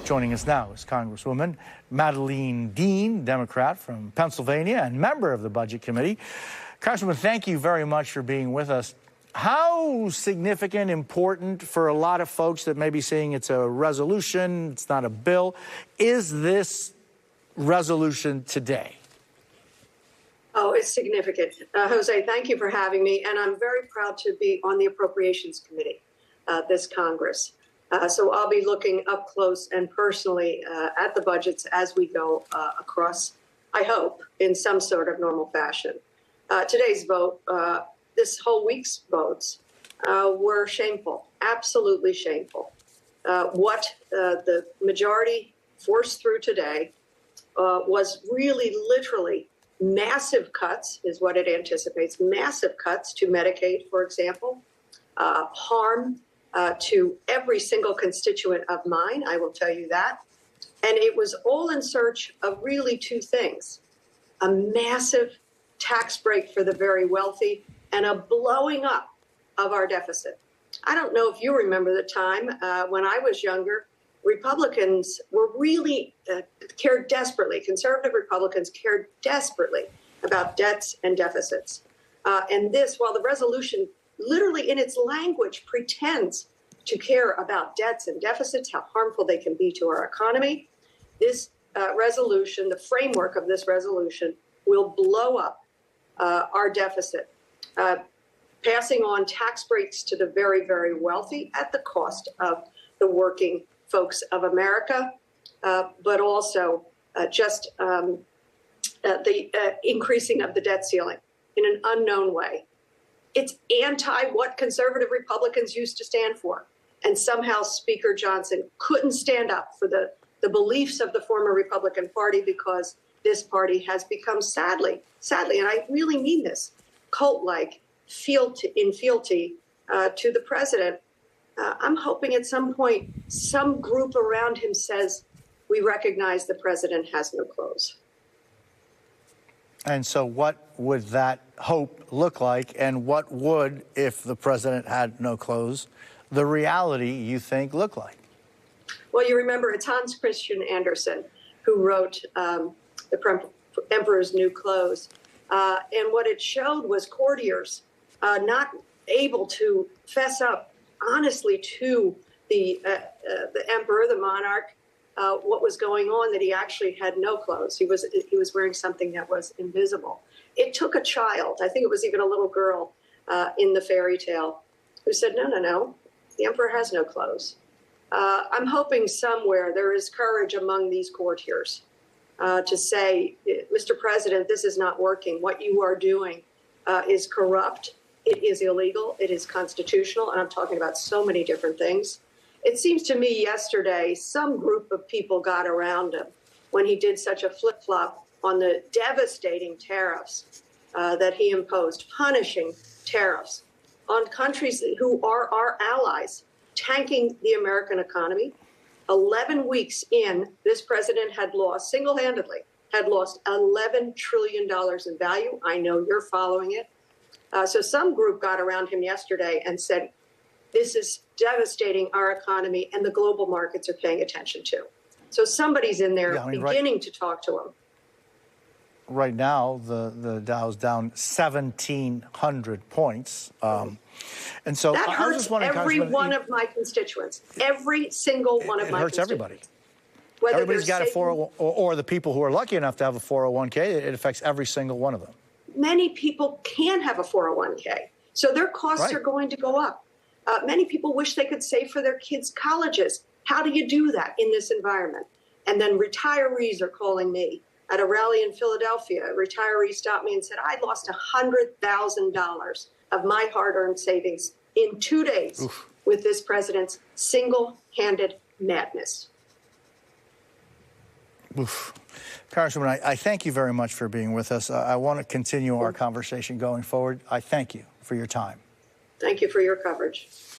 Joining us now is Congresswoman Madeleine Dean, Democrat from Pennsylvania and member of the Budget Committee. Congresswoman, thank you very much for being with us. How significant, important for a lot of folks that may be saying it's a resolution, it's not a bill, is this resolution today? Oh, it's significant. Jose, thank you for having me. And I'm very proud to be on the Appropriations Committee this Congress. So I'll be looking up close and personally at the budgets as we go across, I hope, in some sort of normal fashion. Today's vote, this whole week's votes were shameful, absolutely shameful. What the majority forced through today was really literally massive cuts, is what it anticipates, massive cuts to Medicaid, for example, harm to every single constituent of mine, I will tell you that. And it was all in search of really two things: a massive tax break for the very wealthy and a blowing up of our deficit. I don't know if you remember the time when I was younger, Republicans were really cared desperately, conservative Republicans cared desperately about debts and deficits. And this, while the resolution literally in its language pretends to care about debts and deficits, how harmful they can be to our economy, this resolution, the framework of this resolution, will blow up our deficit, passing on tax breaks to the very, very wealthy at the cost of the working folks of America, but also just the increasing of the debt ceiling in an unknown way. It's anti what conservative Republicans used to stand for. And somehow Speaker Johnson couldn't stand up for the beliefs of the former Republican Party, because this party has become, sadly, and I really mean this, cult-like fealty to the president. I'm hoping at some point some group around him says, we recognize the president has no clothes. And so what would that hope look like, and what would, if the president had no clothes, the reality, you think, look like? Well, you remember it's Hans Christian Andersen who wrote The Emperor's New Clothes. And what it showed was courtiers not able to fess up honestly to the emperor, the monarch, what was going on, that he actually had no clothes. He was wearing something that was invisible. It took a child, I think it was even a little girl in the fairy tale, who said, no, the emperor has no clothes. I'm hoping somewhere there is courage among these courtiers to say, Mr. President, this is not working. What you are doing is corrupt. It is illegal. It is constitutional. And I'm talking about so many different things. It seems to me yesterday some group of people got around him when he did such a flip-flop on the devastating tariffs that he imposed, punishing tariffs on countries who are our allies, tanking the American economy. 11 weeks in, this president had lost, single-handedly, had lost $11 trillion in value. I know you're following it. So some group got around him yesterday and said, this is devastating our economy, and the global markets are paying attention to. So somebody's in there beginning to talk to him. Right now, the Dow's down 1,700 points. And so that hurts every one of my constituents, every single one of my constituents. It hurts everybody. Whether everybody's got a 401, or the people who are lucky enough to have a 401k, it affects every single one of them. Many people can have a 401k, so their costs are going to go up. Many people wish they could save for their kids' colleges. How do you do that in this environment? And then retirees are calling me. At a rally in Philadelphia, a retiree stopped me and said, I lost $100,000 of my hard-earned savings in 2 days with this president's single-handed madness. Congresswoman, I thank you very much for being with us. I want to continue our conversation going forward. I thank you for your time. Thank you for your coverage.